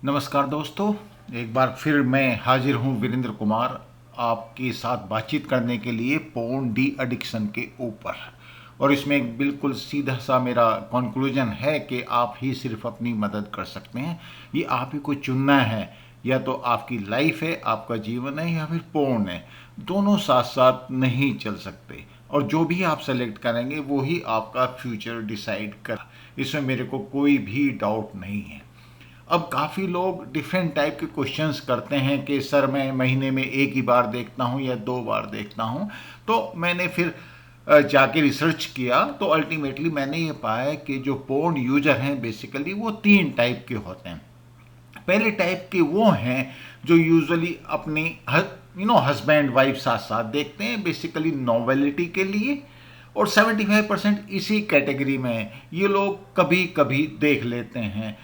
नमस्कार दोस्तों, एक बार फिर मैं हाजिर हूँ वीरेंद्र कुमार आपके साथ बातचीत करने के लिए पोर्न डी एडिक्शन के ऊपर। और इसमें एक बिल्कुल सीधा सा मेरा कंक्लूजन है कि आप ही सिर्फ अपनी मदद कर सकते हैं। ये आप ही को चुनना है, या तो आपकी लाइफ है, आपका जीवन है, या फिर पोर्न है। दोनों साथ साथ नहीं चल सकते, और जो भी आप सेलेक्ट करेंगे वो ही आपका फ्यूचर डिसाइड कर। इसमें मेरे को कोई भी डाउट नहीं है। अब काफ़ी लोग डिफरेंट टाइप के क्वेश्चंस करते हैं कि सर मैं महीने में एक ही बार देखता हूँ या 2 बार देखता हूँ। तो मैंने फिर जाके रिसर्च किया, तो अल्टीमेटली मैंने ये पाया कि जो पोर्न यूजर हैं बेसिकली वो 3 टाइप के होते हैं। पहले टाइप के वो हैं जो यूजुअली अपनी हस्बैंड वाइफ साथ साथ देखते हैं, बेसिकली नॉवेलिटी के लिए। और 75% इसी कैटेगरी में है। ये लोग कभी कभी देख लेते हैं,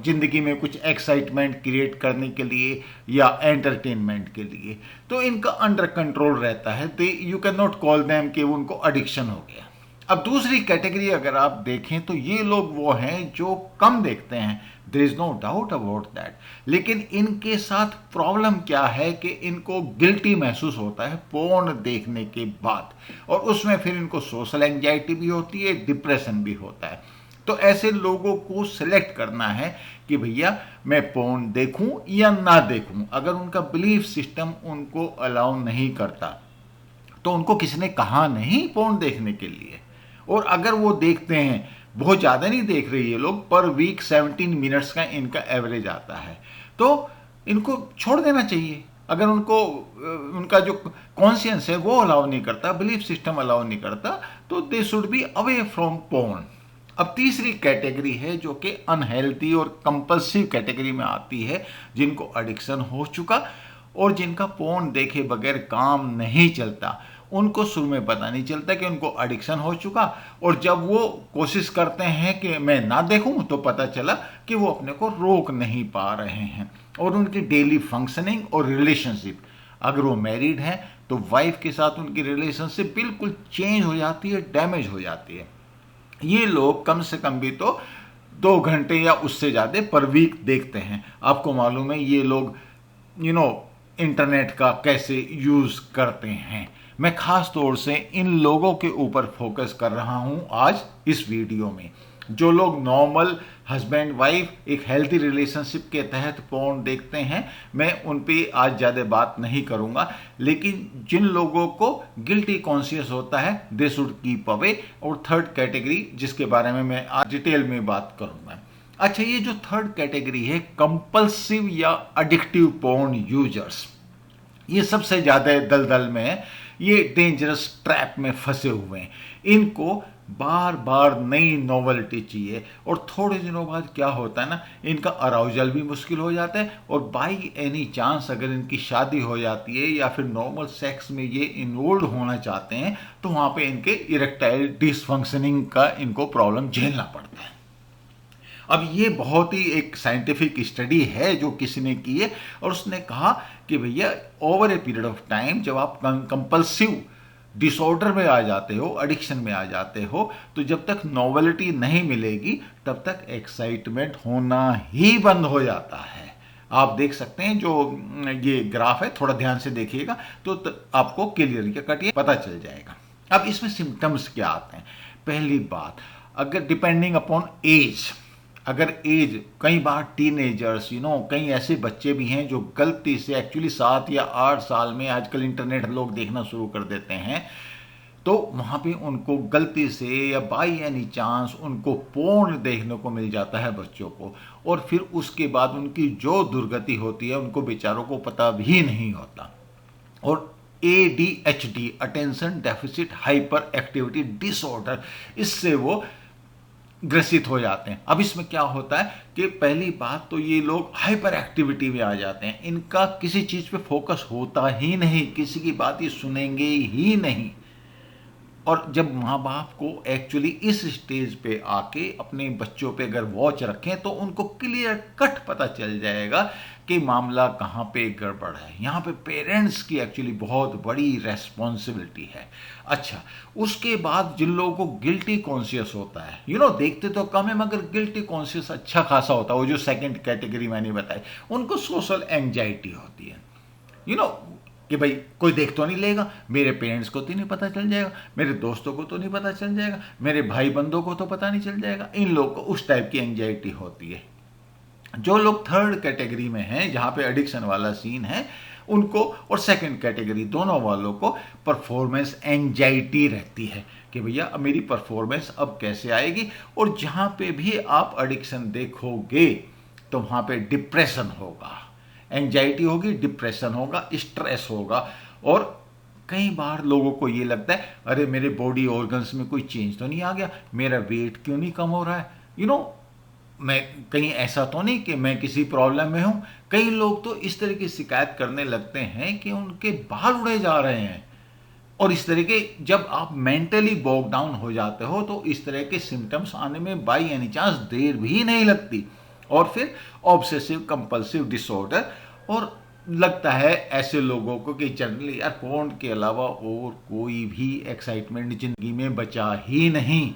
जिंदगी में कुछ एक्साइटमेंट क्रिएट करने के लिए या एंटरटेनमेंट के लिए। तो इनका अंडर कंट्रोल रहता है। They you can not call them कि उनको एडिक्शन हो गया। अब दूसरी कैटेगरी अगर आप देखें तो ये लोग वो हैं जो कम देखते हैं, there is no doubt about that. लेकिन इनके साथ प्रॉब्लम क्या है कि इनको गिल्टी महसूस होता है पोर्न देखने के बाद, और उसमें फिर इनको सोशल एंजाइटी भी होती है, डिप्रेशन भी होता है। तो ऐसे लोगों को सिलेक्ट करना है कि भैया मैं पोर्न देखूं या ना देखूं। अगर उनका बिलीफ सिस्टम उनको अलाउ नहीं करता तो उनको किसी ने कहा नहीं पोर्न देखने के लिए। और अगर वो देखते हैं, बहुत ज़्यादा नहीं देख रहे ये लोग, पर वीक 17 मिनट्स का इनका एवरेज आता है, तो इनको छोड़ देना चाहिए। अगर उनको उनका जो कॉन्शियंस है वो अलाउ नहीं करता, बिलीफ सिस्टम अलाउ नहीं करता, तो they should be away from porn. अब तीसरी कैटेगरी है जो कि अनहेल्थी और कंपल्सिव कैटेगरी में आती है, जिनको एडिक्शन हो चुका और जिनका पोर्न देखे बगैर काम नहीं चलता। उनको शुरू में पता नहीं चलता कि उनको एडिक्शन हो चुका, और जब वो कोशिश करते हैं कि मैं ना देखूं तो पता चला कि वो अपने को रोक नहीं पा रहे हैं। और उनकी डेली फंक्शनिंग और रिलेशनशिप, अगर वो मैरिड हैं तो वाइफ के साथ उनकी रिलेशनशिप बिल्कुल चेंज हो जाती है, डैमेज हो जाती है। ये लोग कम से कम भी तो 2 घंटे या उससे ज़्यादा पर वीक देखते हैं। आपको मालूम है ये लोग यू नो इंटरनेट का कैसे यूज़ करते हैं। मैं खास तौर से इन लोगों के ऊपर फोकस कर रहा हूं आज इस वीडियो में। जो लोग नॉर्मल हस्बैंड वाइफ एक हेल्थी रिलेशनशिप के तहत पोर्न देखते हैं, मैं उन पे आज ज़्यादा बात नहीं करूंगा। लेकिन जिन लोगों को गिल्टी कॉन्शियस होता है, दे शुड कीप अवे। और थर्ड कैटेगरी जिसके बारे में मैं आज डिटेल में बात करूंगा। अच्छा, ये जो थर्ड कैटेगरी है, कंपल्सिव या एडिक्टिव पोर्न यूजर्स, ये सबसे ज़्यादा दलदल में है। ये डेंजरस ट्रैप में फंसे हुए हैं। इनको बार बार नई नॉवेल्टी चाहिए, और थोड़े दिनों बाद क्या होता है ना, इनका अराउजल भी मुश्किल हो जाता है। और बाई एनी चांस अगर इनकी शादी हो जाती है या फिर नॉर्मल सेक्स में ये इन्वॉल्व होना चाहते हैं, तो वहाँ पे इनके इरेक्टाइल डिसफंक्शनिंग का इनको प्रॉब्लम झेलना पड़ता है। अब ये बहुत ही एक साइंटिफिक स्टडी है जो किसी ने की है, और उसने कहा कि भैया over a period of time जब आप कंपल्सिव डिसऑर्डर में आ जाते हो, एडिक्शन में आ जाते हो, तो जब तक नॉवेलिटी नहीं मिलेगी तब तक एक्साइटमेंट होना ही बंद हो जाता है। आप देख सकते हैं जो ये ग्राफ है, थोड़ा ध्यान से देखिएगा तो आपको क्लियर कट पता चल जाएगा। अब इसमें सिम्टम्स क्या आते हैं? पहली बात, अगर डिपेंडिंग अपॉन एज, अगर एज, कई बार टीनेजर्स, कई ऐसे बच्चे भी हैं जो गलती से एक्चुअली 7 या 8 साल में आजकल इंटरनेट लोग देखना शुरू कर देते हैं, तो वहाँ पे उनको गलती से या बाई एनी चांस उनको पोर्न देखने को मिल जाता है बच्चों को। और फिर उसके बाद उनकी जो दुर्गति होती है उनको बेचारों को पता भी नहीं होता। और ADHD, attention deficit hyper activity disorder, इससे वो ग्रसित हो जाते हैं। अब इसमें क्या होता है कि पहली बात तो ये लोग हाइपर एक्टिविटी में आ जाते हैं। इनका किसी चीज़ पे फोकस होता ही नहीं, किसी की बात ये सुनेंगे ही नहीं। और जब माँ बाप को एक्चुअली इस स्टेज पे आके अपने बच्चों पे अगर वॉच रखें तो उनको क्लियर कट पता चल जाएगा कि मामला कहाँ पे गड़बड़ है। यहाँ पे पेरेंट्स की एक्चुअली बहुत बड़ी रेस्पॉन्सिबिलिटी है। अच्छा, उसके बाद जिन लोगों को गिल्टी कॉन्शियस होता है, देखते तो कम है मगर गिल्टी कॉन्शियस अच्छा खासा होता है, वो जो सेकंड कैटेगरी मैंने बताई, उनको सोशल एंजाइटी होती है। यू नो कि भाई कोई देख तो नहीं लेगा, मेरे पेरेंट्स को तो नहीं पता चल जाएगा, मेरे दोस्तों को तो नहीं पता चल जाएगा, मेरे भाई बंधुओं को तो पता नहीं चल जाएगा। इन लोगों को उस टाइप की एंजाइटी होती है। जो लोग थर्ड कैटेगरी में हैं, जहां पे एडिक्शन वाला सीन है, उनको और सेकंड कैटेगरी दोनों वालों को परफॉर्मेंस एंजाइटी रहती है कि भैया अब मेरी परफॉर्मेंस अब कैसे आएगी। और जहां पे भी आप एडिक्शन देखोगे तो वहां पे डिप्रेशन होगा, एंजाइटी होगी, डिप्रेशन होगा, स्ट्रेस होगा। और कई बार लोगों को ये लगता है अरे मेरे बॉडी ऑर्गन्स में कोई चेंज तो नहीं आ गया, मेरा वेट क्यों नहीं कम हो रहा है, मैं कहीं ऐसा तो नहीं कि मैं किसी प्रॉब्लम में हूं। कई लोग तो इस तरह की शिकायत करने लगते हैं कि उनके बाल उड़े जा रहे हैं। और इस तरह के जब आप मेंटली बॉग डाउन हो जाते हो तो इस तरह के सिम्टम्स आने में बाई एनी चांस देर भी नहीं लगती। और फिर ऑब्सेसिव कंपल्सिव डिसऑर्डर, और लगता है ऐसे लोगों को कि जनरली यार फोन के अलावा और कोई भी एक्साइटमेंट जिंदगी में बचा ही नहीं।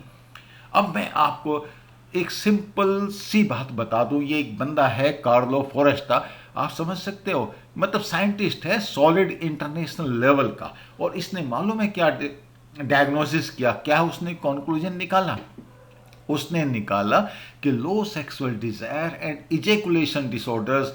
अब मैं आपको एक सिंपल सी बात बता दूं, ये एक बंदा है कार्लो फॉरेस्टा, आप समझ सकते हो, मतलब साइंटिस्ट है सॉलिड इंटरनेशनल लेवल का। और इसने मालूम है क्या डायग्नोसिस किया, क्या उसने कंक्लूजन निकाला? उसने निकाला कि low sexual desire and ejaculation disorders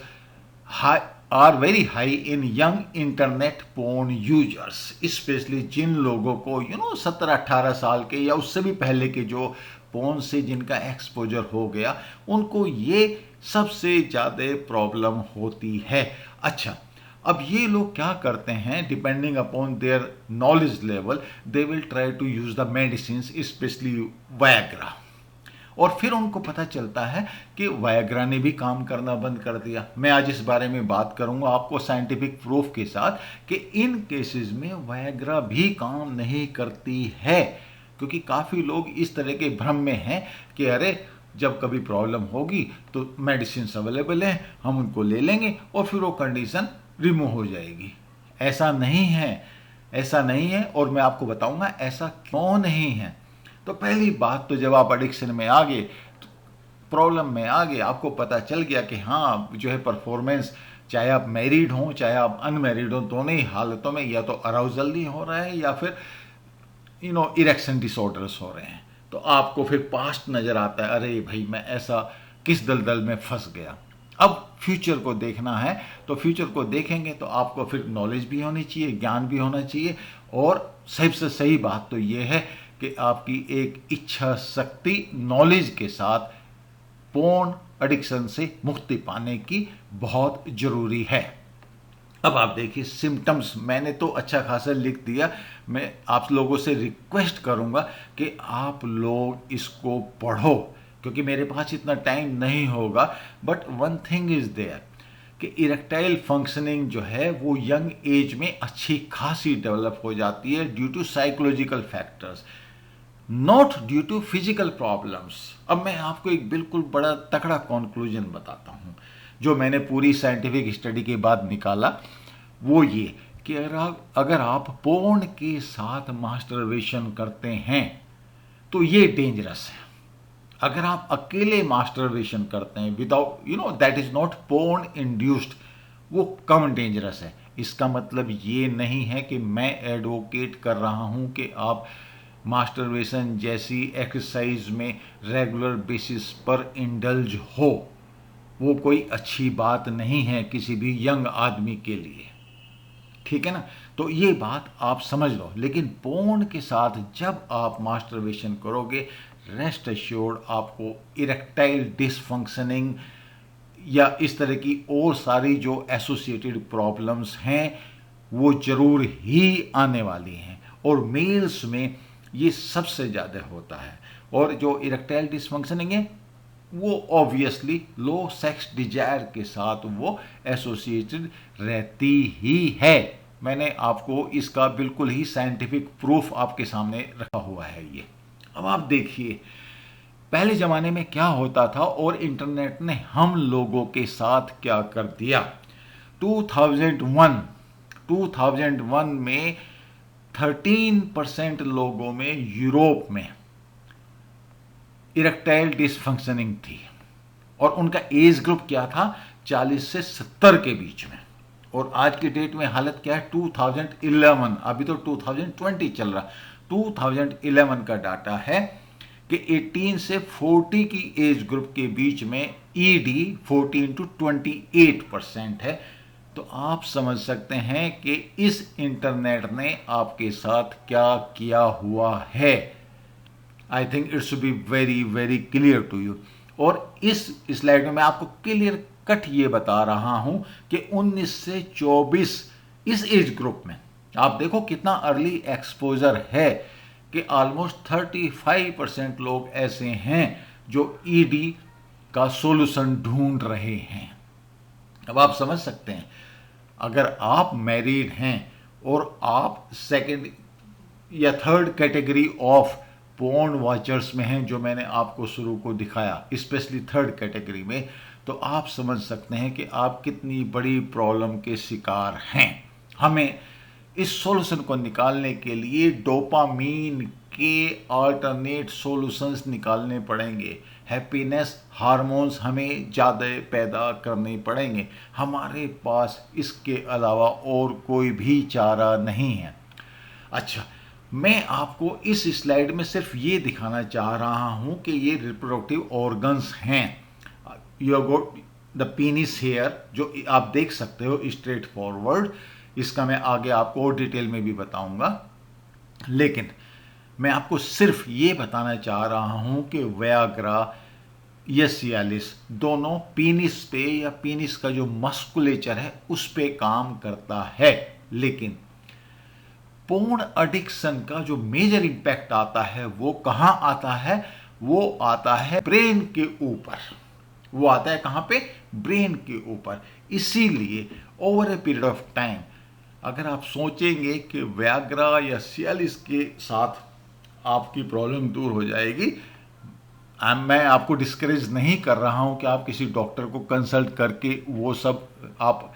are very high in young internet porn users, especially जिन लोगों को 17-18 साल के या उससे भी पहले के जो पोर्न से जिनका एक्सपोजर हो गया, उनको ये सबसे ज़्यादा प्रॉब्लम होती है। अच्छा, अब ये लोग क्या करते हैं, depending upon their knowledge level they will try to use the medicine, specially Viagra. और फिर उनको पता चलता है कि वायग्रा ने भी काम करना बंद कर दिया। मैं आज इस बारे में बात करूंगा आपको साइंटिफिक प्रूफ के साथ कि इन केसेस में वायग्रा भी काम नहीं करती है। क्योंकि काफ़ी लोग इस तरह के भ्रम में हैं कि अरे जब कभी प्रॉब्लम होगी तो मेडिसिन अवेलेबल हैं, हम उनको ले लेंगे और फिर वो कंडीशन रिमूव हो जाएगी। ऐसा नहीं है, ऐसा नहीं है। और मैं आपको बताऊंगा ऐसा क्यों नहीं है। तो पहली बात तो जब आप एडिक्शन में आ गए, प्रॉब्लम में आ गए, आपको पता चल गया कि हाँ जो है परफॉर्मेंस, चाहे आप मैरिड हों चाहे आप अनमैरिड हों, दोनों ही हालतों में या तो अराउजल नहीं हो रहा है या फिर इरेक्शन डिसऑर्डर्स हो रहे हैं, तो आपको फिर पास्ट नज़र आता है, अरे भाई मैं ऐसा किस दलदल में फंस गया। अब फ्यूचर को देखना है, तो फ्यूचर को देखेंगे तो आपको फिर नॉलेज भी होनी चाहिए, ज्ञान भी होना चाहिए। और सबसे सही बात तो ये है कि आपकी एक इच्छा शक्ति नॉलेज के साथ पोर्न एडिक्शन से मुक्ति पाने की बहुत जरूरी है। अब आप देखिए सिम्टम्स मैंने तो अच्छा खासा लिख दिया, मैं आप लोगों से रिक्वेस्ट करूंगा कि आप लोग इसको पढ़ो, क्योंकि मेरे पास इतना टाइम नहीं होगा। But one thing is there कि इरेक्टाइल फंक्शनिंग जो है वो यंग एज में अच्छी खासी डेवलप हो जाती है due to psychological factors, not due to physical problems. अब मैं आपको एक बिल्कुल बड़ा तगड़ा कंक्लूजन बताता हूँ जो मैंने पूरी साइंटिफिक स्टडी के बाद निकाला। वो ये कि अगर आप पोर्न के साथ मास्टरबेशन करते हैं तो ये डेंजरस है। अगर आप अकेले मास्टरबेशन करते हैं without that is not porn induced, वो कम डेंजरस है। इसका मतलब ये नहीं है कि मैं एडवोकेट कर रहा हूं कि आप मास्टरबेशन जैसी एक्सरसाइज में रेगुलर बेसिस पर इंडल्ज हो। वो कोई अच्छी बात नहीं है किसी भी यंग आदमी के लिए, ठीक है ना। तो ये बात आप समझ लो। लेकिन पोर्न के साथ जब आप मास्टरबेशन करोगे, रेस्ट एश्योर्ड आपको इरेक्टाइल डिसफंक्शनिंग या इस तरह की और सारी जो एसोसिएटेड प्रॉब्लम्स हैं वो जरूर ही आने वाली हैं। और मेल्स में ये सबसे ज़्यादा होता है। और जो इरेक्टाइल डिसफंक्शनिंग है वो ऑब्वियसली लो सेक्स डिजायर के साथ वो एसोसिएटेड रहती ही है। मैंने आपको इसका बिल्कुल ही साइंटिफिक प्रूफ आपके सामने रखा हुआ है ये। अब आप देखिए पहले ज़माने में क्या होता था और इंटरनेट ने हम लोगों के साथ क्या कर दिया। 2001 में 13% लोगों में यूरोप में इरेक्टाइल डिसफंक्शनिंग थी और उनका एज ग्रुप क्या था, 40 से 70 के बीच में। और आज की डेट में हालत क्या है, 2011, अभी तो 2020 चल रहा, 2011 का डाटा है कि 18 से 40 की एज ग्रुप के बीच में ईडी 14 to 28% है। तो आप समझ सकते हैं कि इस इंटरनेट ने आपके साथ क्या किया हुआ है। I think it should be very very clear to you. और इस स्लाइड में मैं आपको क्लियर कट ये बता रहा हूं कि 19 से 24 इस एज ग्रुप में आप देखो कितना अर्ली एक्सपोजर है कि ऑलमोस्ट 35% लोग ऐसे हैं जो ईडी का सॉल्यूशन ढूंढ रहे हैं। अब आप समझ सकते हैं अगर आप मैरिड हैं और आप सेकंड या third category of porn watchers में हैं, जो मैंने आपको शुरू को दिखाया, स्पेशली थर्ड कैटेगरी में, तो आप समझ सकते हैं कि आप कितनी बड़ी प्रॉब्लम के शिकार हैं। हमें इस सॉल्यूशन को निकालने के लिए डोपामीन के अल्टरनेट सॉल्यूशंस निकालने पड़ेंगे। हैप्पीनेस हार्मोन्स हमें ज़्यादा पैदा करने पड़ेंगे। हमारे पास इसके अलावा और कोई भी चारा नहीं है। अच्छा, मैं आपको इस स्लाइड में सिर्फ ये दिखाना चाह रहा हूँ कि ये रिप्रोडक्टिव ऑर्गन्स हैं। You got the penis here, जो आप देख सकते हो स्ट्रेट फॉरवर्ड। इसका मैं आगे आपको और डिटेल में भी बताऊंगा, लेकिन मैं आपको सिर्फ ये बताना चाह रहा हूँ कि वयाग्रा या सियालिस दोनों पीनिस पे या पीनिस का जो मस्कुलेचर है उस पे काम करता है। लेकिन पोर्न एडिक्शन का जो मेजर इंपैक्ट आता है वो कहाँ आता है, वो आता है ब्रेन के ऊपर। वो आता है कहाँ पे, ब्रेन के ऊपर। इसीलिए over a period of time अगर आप सोचेंगे कि वयाग्रा या सियालिस के साथ आपकी प्रॉब्लम दूर हो जाएगी, मैं आपको डिस्करेज नहीं कर रहा हूं कि आप किसी डॉक्टर को कंसल्ट करके वो सब आप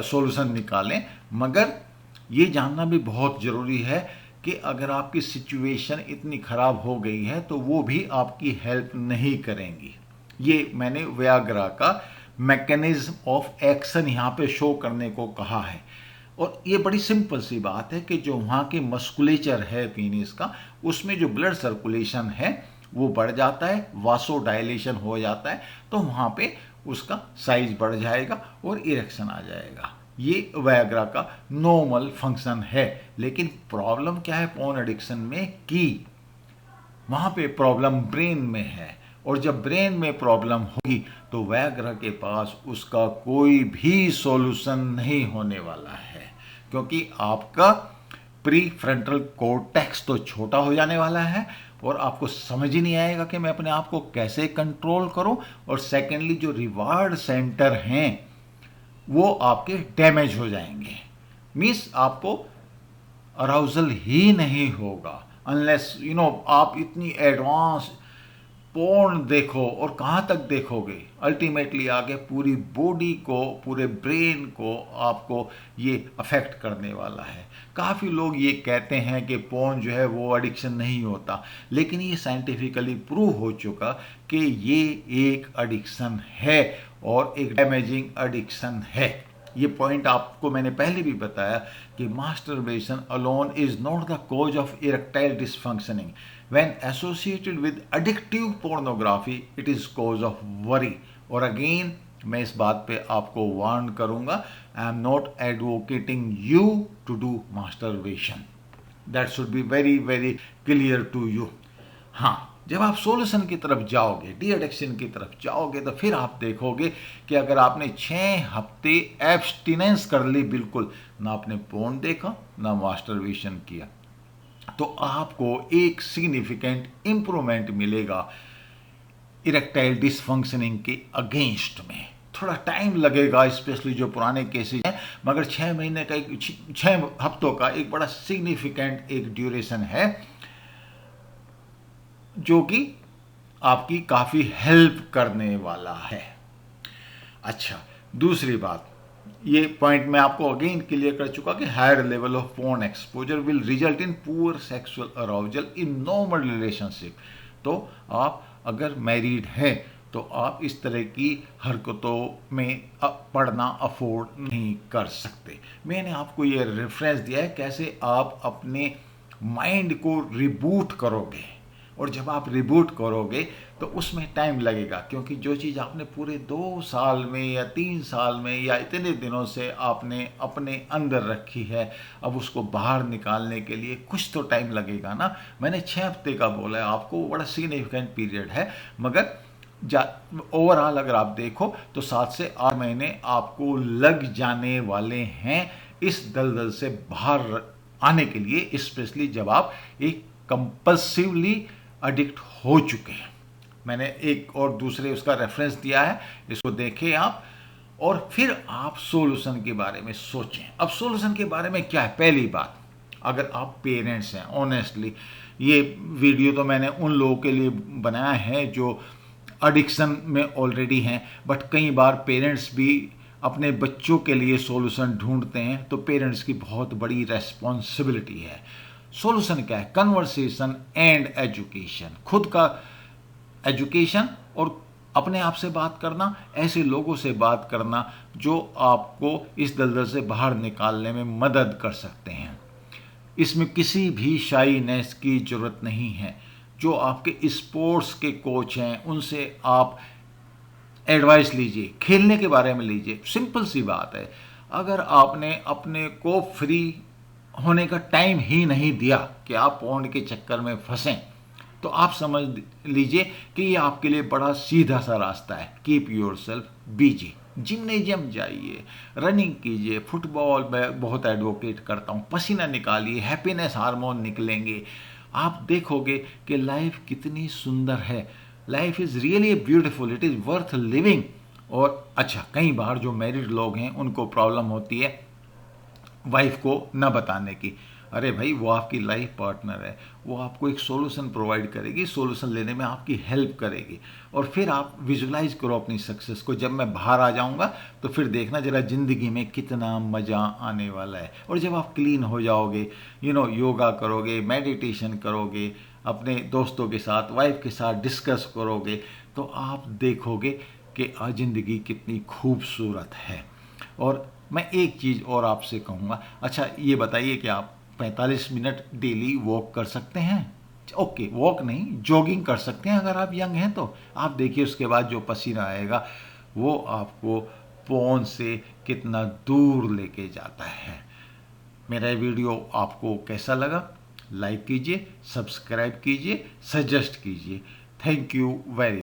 सॉल्यूशन निकालें, मगर ये जानना भी बहुत ज़रूरी है कि अगर आपकी सिचुएशन इतनी ख़राब हो गई है तो वो भी आपकी हेल्प नहीं करेंगी। ये मैंने वयाग्रा का मैकेनिज्म ऑफ एक्शन यहाँ पे शो करने को कहा है। और ये बड़ी सिंपल सी बात है कि जो वहाँ के मस्कुलेचर है पीनिस का, उसमें जो ब्लड सर्कुलेशन है वो बढ़ जाता है, वासोडायलेशन हो जाता है, तो वहाँ पे उसका साइज बढ़ जाएगा और इरेक्शन आ जाएगा। ये वयाग्रा का नॉर्मल फंक्शन है। लेकिन प्रॉब्लम क्या है पोर्न एडिक्शन में कि वहाँ पे प्रॉब्लम ब्रेन में है, और जब ब्रेन में प्रॉब्लम होगी तो वयाग्रा के पास उसका कोई भी सॉल्यूशन नहीं होने वाला है, क्योंकि आपका प्री फ्रंटल कॉर्टेक्स तो छोटा हो जाने वाला है और आपको समझ ही नहीं आएगा कि मैं अपने आप को कैसे कंट्रोल करूं। और सेकेंडली जो रिवार्ड सेंटर हैं वो आपके डैमेज हो जाएंगे। मीन्स आपको अराउजल ही नहीं होगा अनलेस आप इतनी एडवांस पोर्न देखो। और कहाँ तक देखोगे, अल्टीमेटली आगे पूरी बॉडी को, पूरे ब्रेन को आपको ये अफेक्ट करने वाला है। काफ़ी लोग ये कहते हैं कि पोर्न जो है वो एडिक्शन नहीं होता, लेकिन ये साइंटिफिकली प्रूव हो चुका कि ये एक एडिक्शन है और एक डैमेजिंग एडिक्शन है। ये पॉइंट आपको मैंने पहले भी बताया कि masturbation alone is not the cause of erectile dysfunctioning. When associated with addictive pornography, it is cause of worry. और अगेन मैं इस बात पे आपको वार्न करूंगा, I am not advocating you to do masturbation. That should be very very clear to you. हाँ, जब आप सॉल्यूशन की तरफ जाओगे, डी एडिक्शन की तरफ जाओगे, तो फिर आप देखोगे कि अगर आपने 6 हफ्ते एब्सटिनेंस कर ली, बिल्कुल ना आपने पोर्न देखा ना मास्टरबेशन किया, तो आपको एक सिग्निफिकेंट इंप्रूवमेंट मिलेगा इरेक्टाइल डिसफंक्शनिंग के अगेंस्ट में। थोड़ा टाइम लगेगा, स्पेशली जो पुराने केसेस हैं, मगर 6 महीने का 6 हफ्तों का एक बड़ा सिग्निफिकेंट एक ड्यूरेशन है जो कि आपकी काफ़ी हेल्प करने वाला है। अच्छा, दूसरी बात, ये पॉइंट मैं आपको अगेन क्लियर कर चुका कि higher level of porn exposure will result in poor sexual arousal in normal relationship. तो आप अगर मैरिड हैं तो आप इस तरह की हरकतों में पड़ना अफोर्ड नहीं कर सकते। मैंने आपको ये रेफरेंस दिया है कैसे आप अपने माइंड को रिबूट करोगे, और जब आप रिबूट करोगे तो उसमें टाइम लगेगा, क्योंकि जो चीज़ आपने पूरे 2 साल में या 3 साल में या इतने दिनों से आपने अपने अंदर रखी है, अब उसको बाहर निकालने के लिए कुछ तो टाइम लगेगा ना। मैंने 6 हफ्ते का बोला है आपको, बड़ा सिग्निफिकेंट पीरियड है, मगर ओवरऑल अगर आप देखो तो 7 से 8 महीने आपको लग जाने वाले हैं इस दलदल से बाहर आने के लिए, स्पेशली जब आप एक कंपल्सिवली एडिक्ट हो चुके हैं। मैंने एक और दूसरे उसका रेफरेंस दिया है, इसको देखें आप, और फिर आप सॉल्यूशन के बारे में सोचें। अब सॉल्यूशन के बारे में क्या है? पहली बात, अगर आप पेरेंट्स हैं, ऑनेस्टली ये वीडियो तो मैंने उन लोगों के लिए बनाया है जो एडिक्शन में ऑलरेडी हैं, बट कई बार पेरेंट्स भी अपने बच्चों के लिए सॉल्यूशन ढूंढते हैं, तो पेरेंट्स की बहुत बड़ी रेस्पॉन्सिबिलिटी है। सॉल्यूशन क्या है? Conversation and education. खुद का एजुकेशन और अपने आप से बात करना, ऐसे लोगों से बात करना जो आपको इस दलदल से बाहर निकालने में मदद कर सकते हैं। इसमें किसी भी शाईनेस की जरूरत नहीं है। जो आपके स्पोर्ट्स के कोच हैं उनसे आप एडवाइस लीजिए, खेलने के बारे में लीजिए। सिंपल सी बात है, अगर आपने अपने को फ्री होने का टाइम ही नहीं दिया कि आप पौंड के चक्कर में फंसें, तो आप समझ लीजिए कि ये आपके लिए बड़ा सीधा सा रास्ता है। कीप योरसेल्फ बिजी, जिम्नेजियम जाइए, रनिंग कीजिए, फुटबॉल मैं बहुत एडवोकेट करता हूँ, पसीना निकालिए, हैप्पीनेस हार्मोन निकलेंगे, आप देखोगे कि लाइफ कितनी सुंदर है। Life is really beautiful, it is worth living. और अच्छा, कई बार जो मैरिड लोग हैं उनको प्रॉब्लम होती है वाइफ को न बताने की। अरे भाई, वो आपकी लाइफ पार्टनर है, वो आपको एक सॉल्यूशन प्रोवाइड करेगी, सॉल्यूशन लेने में आपकी हेल्प करेगी। और फिर आप विजुलाइज करो अपनी सक्सेस को, जब मैं बाहर आ जाऊंगा तो फिर देखना जरा ज़िंदगी में कितना मज़ा आने वाला है। और जब आप क्लीन हो जाओगे, योगा करोगे, मेडिटेशन करोगे, अपने दोस्तों के साथ, वाइफ के साथ डिस्कस करोगे, तो आप देखोगे कि ज़िंदगी कितनी खूबसूरत है। और मैं एक चीज़ और आपसे कहूँगा, अच्छा ये बताइए कि आप 45 मिनट डेली वॉक कर सकते हैं? ओके, वॉक नहीं, जॉगिंग कर सकते हैं अगर आप यंग हैं तो। आप देखिए उसके बाद जो पसीना आएगा वो आपको पोन से कितना दूर लेके जाता है। मेरा वीडियो आपको कैसा लगा? लाइक कीजिए, सब्सक्राइब कीजिए, सजेस्ट कीजिए। Thank you very